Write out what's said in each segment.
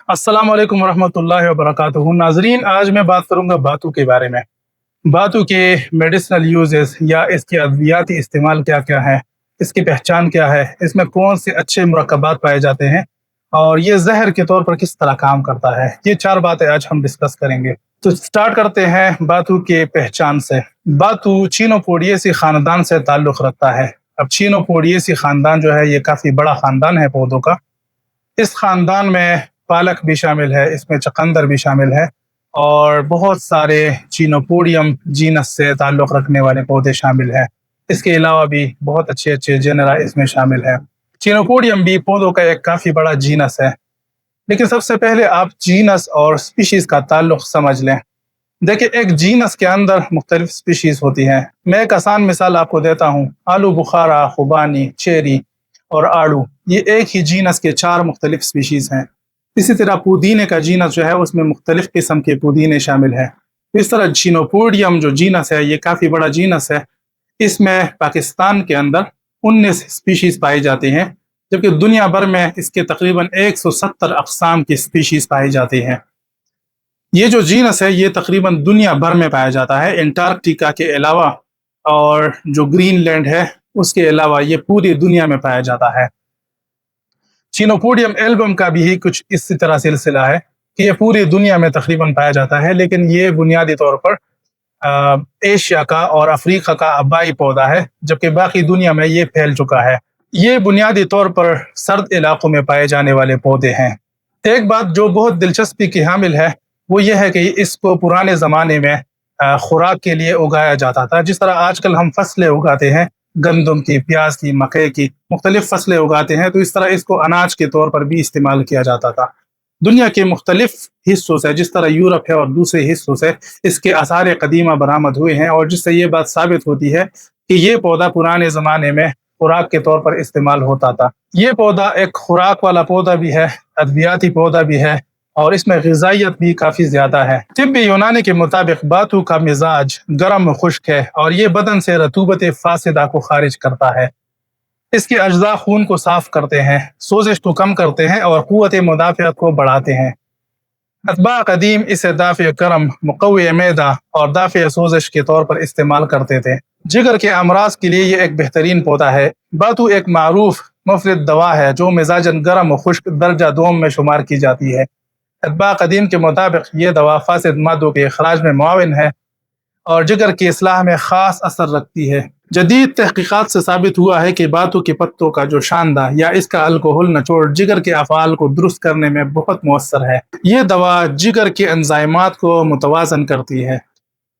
अस्सलाम वालेकुम वरहमतुल्लाहि वबरकातुहू। नाजरीन, आज मैं बात करूंगा बातू के बारे में। बातू के मेडिसिनल यूजेस या इसके अद्वियाती इस्तेमाल क्या क्या है, इसकी पहचान क्या है, इसमें कौन से अच्छे मुरक्कबात पाए जाते हैं और ये जहर के तौर पर किस तरह काम करता है। ये चार बातें आज हम डिस्कस करेंगे। तो स्टार्ट करते हैं बातू के पहचान से। बातू चीनोपोडिएसी खानदान से ताल्लुक़ रखता है। अब चीनोपोडिएसी खानदान जो है ये काफ़ी बड़ा खानदान है पौधों का। इस खानदान में पालक भी शामिल है, इसमें चकंदर भी शामिल है और बहुत सारे चीनोपोडियम जीनस से ताल्लुक़ रखने वाले पौधे शामिल हैं। इसके अलावा भी बहुत अच्छे अच्छे जेनरा इसमें शामिल है। चीनोपोडियम भी पौधों का एक काफ़ी बड़ा जीनस है। लेकिन सबसे पहले आप जीनस और स्पीशीज़ का ताल्लुक़ समझ लें। देखिए, एक जीनस के अंदर मुख्तलिफ स्पीशीज़ होती हैं। मैं एक आसान मिसाल आपको देता हूँ। आलू बुखारा, खुबानी, चेरी और आड़ू, ये एक ही जीनस के चार मुख्तलिफ स्पीशीज़ हैं। इसी तरह पुदीने का जीनस जो है उसमें मुख्तलिफ किस्म के पुदीने शामिल हैं। इस तरह चीनोपोडियम जो जीनस है ये काफ़ी बड़ा जीनस है। इसमें पाकिस्तान के अंदर 19 स्पीशीज़ पाई जाती हैं, जबकि दुनिया भर में इसके तकरीबन 170 अक़साम की स्पीशीज़ पाई जाती हैं। ये जो जीनस है ये तकरीबन दुनिया भर में पाया जाता है, एंटार्कटिका के अलावा और जो ग्रीनलैंड है उसके अलावा ये पूरी दुनिया में पाया जाता है। चीनोपोडियम एल्बम का भी कुछ इसी तरह सिलसिला है कि ये पूरी दुनिया में तकरीबन पाया जाता है, लेकिन ये बुनियादी तौर पर एशिया का और अफ्रीका का आबाई पौधा है, जबकि बाकी दुनिया में ये फैल चुका है। ये बुनियादी तौर पर सर्द इलाकों में पाए जाने वाले पौधे हैं। एक बात जो बहुत दिलचस्पी की हामिल है वो ये है कि इसको पुराने ज़माने में खुराक के लिए उगाया जाता था। जिस तरह आजकल हम फसलें उगाते हैं, गंदम की, प्याज की, मकई की, मुख्तलिफ फसलें उगाते हैं, तो इस तरह इसको अनाज के तौर पर भी इस्तेमाल किया जाता था। दुनिया के मुख्तलिफ हिस्सों से, जिस तरह यूरोप है और दूसरे हिस्सों से, इसके आसार कदीमा बरामद हुए हैं और जिससे ये बात साबित होती है कि ये पौधा पुराने ज़माने में खुराक के तौर पर इस्तेमाल होता था। ये पौधा एक खुराक वाला पौधा भी है, अद्वियाती पौधा भी है और इसमें ग़िज़ाइयत भी काफ़ी ज़्यादा है। तिब्बी यूनानी के मुताबिक बातू का मिजाज गर्म खुश्क है और ये बदन से रतूबत फासिदा को खारिज करता है। इसके अज्जा खून को साफ करते हैं, सोजिश को कम करते हैं और क़ुव्वत मुदाफ़ियत को बढ़ाते हैं। अतबा कदीम इसे दाफ़े करम, मुक़व्वी मैदा और दाफ़े सोजिश के तौर पर इस्तेमाल करते थे। जिगर के अमराज के लिए ये एक बेहतरीन पौधा है। बातू एक मारूफ मुफ़ीद दवा है जो मिजाजन गर्म और खुश्क दर्जा दोम में शुमार की जाती है। अतबा कदीम के मुताबिक ये दवा फासिद मादों के इखराज में मुआविन है और जिगर की इस्लाह में ख़ास असर रखती है। जदीद तहक़ीक़ात से साबित हुआ है कि बातू के पत्तों का जो शानदा या इसका अल्कोहल नचोड़ जिगर के अफ़ाल को दुरुस्त करने में बहुत मौसर है। ये दवा जिगर के एंजाइमात को मुतवाज़न करती है,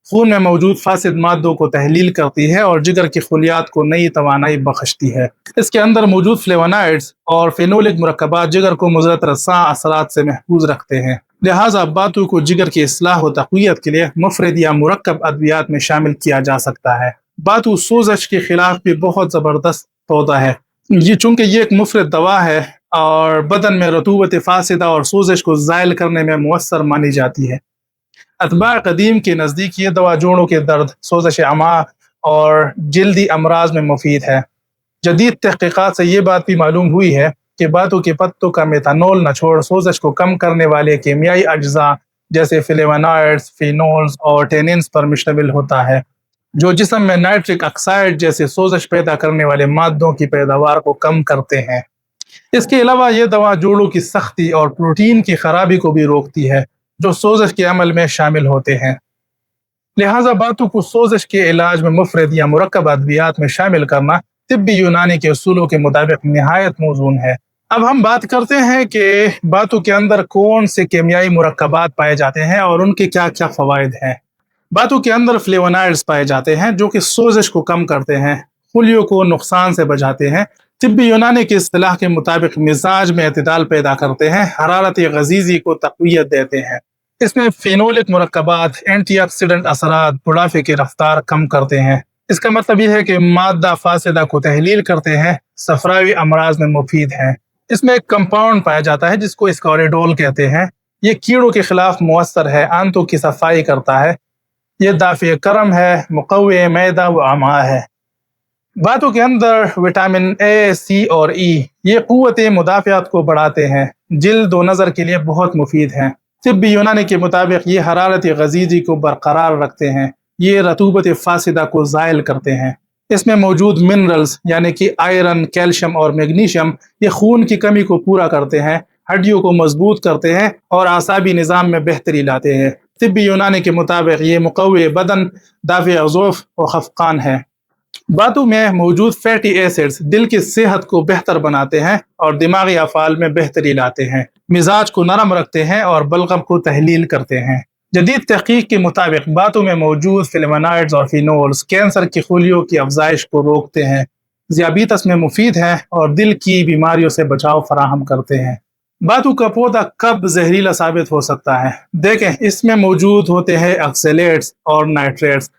खून में मौजूद फासिद मादों को तहलील करती है और जिगर की खुलियात को नई तवानाई बख्शती है। इसके अंदर मौजूद फ्लेवोनॉइड्स और फेनोलिक मुरक्कबात जिगर को मुज़रत रसा असरात से महफूज रखते हैं। लिहाजा बातू को जिगर की इस्लाह व तक़वियत के लिए मुफरद या मुरक्कब अद्वियात में शामिल किया जा सकता है। बातू सोजश के खिलाफ भी बहुत ज़बरदस्त पौधा है। ये चूँकि ये एक मुफरद दवा है और बदन में रतूबत फासिदा और सोजश को ज़ायल करने में मुअस्सर मानी जाती है। अतबा कदीम के नज़दीक ये दवा जोड़ों के दर्द, सोजश आमा और जल्दी अमराज में मुफीद है। जदीद तहक़ीक़ात से ये बात भी मालूम हुई है कि बातू के पत्तों का मेथनॉल नचोड़ सोजश को कम करने वाले कीमियाई अज्जा जैसे फ्लेवोनॉइड्स, फिनोल्स और टेनिन्स पर मुश्तमिल होता है, जो जिस्म में नाइट्रिक ऑक्साइड जैसे सोजश पैदा करने वाले मादों की पैदावार को कम करते हैं। इसके अलावा ये दवा जोड़ों की सख्ती और प्रोटीन की खराबी को भी रोकती है, जो सोजश के अमल में शामिल होते हैं। लिहाजा बातू को सोजश के इलाज में मुफरद या मुरक्कब अद्वियात में शामिल करना तिब्बी यूनानी के उसूलों के मुताबिक निहायत मौजून है। अब हम बात करते हैं कि बातू के अंदर कौन से कीमियाई मुरक्कबात पाए जाते हैं और उनके क्या क्या फ़वाइद हैं। बातू के अंदर फ्लेवोनॉइड्स पाए जाते हैं जो कि सोजश को कम करते हैं, खुलियों को नुकसान से बचाते हैं, तिब्बी यूनानी की इस्तिलाह के मुताबिक मिजाज में एतदाल पैदा करते हैं, हरारत गजीज़ी को तक़वियत देते हैं। इसमें फिनोलिक मुरक्कबात एंटीऑक्सीडेंट असरात बुढ़ापे की रफ्तार कम करते हैं। इसका मतलब यह है कि मादा फासिदा को तहलील करते हैं, सफरावी अमराज में मुफीद हैं। इसमें एक कंपाउंड पाया जाता है जिसको स्कोरेडोल कहते हैं। ये कीड़ों के खिलाफ मुअस्सर है, आंतों की सफाई करता है, ये दाफ़े करम है, मुक़व्वी मैदा व आमा है। बातों के अंदर विटामिन ए, सी और ई ये क़ुव्वत मुदाफ़ियत को बढ़ाते हैं। جلد و نظر کے لیے بہت مفید ہیں۔ طبی یونانی کے مطابق یہ حرارت غضیضی کو برقرار رکھتے ہیں، یہ رطوبت فاسدہ کو زائل کرتے ہیں۔ اس میں موجود منرلز یعنی کہ آئرن، کیلشیم اور میگنیشیم یہ خون کی کمی کو پورا کرتے ہیں، ہڈیوں کو مضبوط کرتے ہیں اور اعصابی نظام میں بہتری لاتے ہیں۔ طبی یونانی کے مطابق یہ مقوی بدن، دافع ضعف و خفقان ہے۔ باتوں میں موجود فیٹی ایسڈز دل کی صحت کو بہتر بناتے ہیں اور دماغی افعال میں بہتری لاتے ہیں، مزاج کو نرم رکھتے ہیں اور بلغم کو تحلیل کرتے ہیں۔ جدید تحقیق کے مطابق باتوں میں موجود فلیونائڈز اور فینولز کینسر کی خلیوں کی افزائش کو روکتے ہیں، ذیابیطس میں مفید ہیں اور دل کی بیماریوں سے بچاؤ فراہم کرتے ہیں۔ باتو کا پودا کب زہریلا ثابت ہو سکتا ہے؟ دیکھیں، اس میں موجود ہوتے ہیں آکسیلیٹس اور نائٹریٹس۔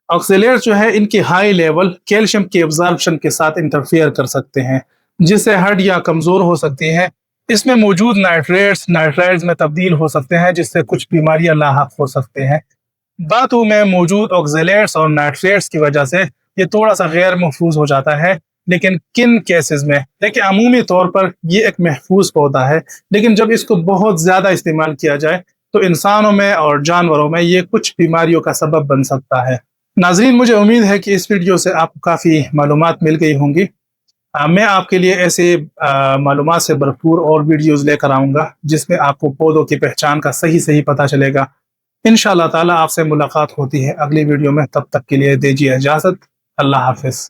آکسیلیٹس جو ہے ان کی ہائی لیول کیلشیم کی ابزارپشن کے ساتھ انٹرفیئر کر سکتے ہیں، جس سے ہڈیاں کمزور ہو سکتی ہیں۔ اس میں موجود نائٹرائڈز میں تبدیل ہو سکتے ہیں، جس سے کچھ بیماریاں لاحق ہو سکتے ہیں۔ باتوں میں موجود آکسیلیٹس اور نائٹریٹس کی وجہ سے یہ تھوڑا سا غیر محفوظ ہو جاتا ہے، لیکن کن کیسز میں؟ دیکھیں، عمومی طور پر یہ ایک محفوظ پودا ہے، لیکن جب اس کو بہت زیادہ استعمال کیا جائے تو انسانوں میں اور جانوروں میں یہ کچھ بیماریوں کا سبب بن سکتا ہے۔ ناظرین، مجھے امید ہے کہ اس ویڈیو سے آپ کو کافی معلومات مل گئی ہوں گی۔ میں آپ کے لیے ایسے معلومات سے بھرپور اور ویڈیوز لے کر آؤں گا جس میں آپ کو پودوں کی پہچان کا صحیح پتہ چلے گا۔ انشاءاللہ تعالی آپ سے ملاقات ہوتی ہے اگلی ویڈیو میں، تب تک کے لیے دیجیے اجازت۔ اللہ حافظ۔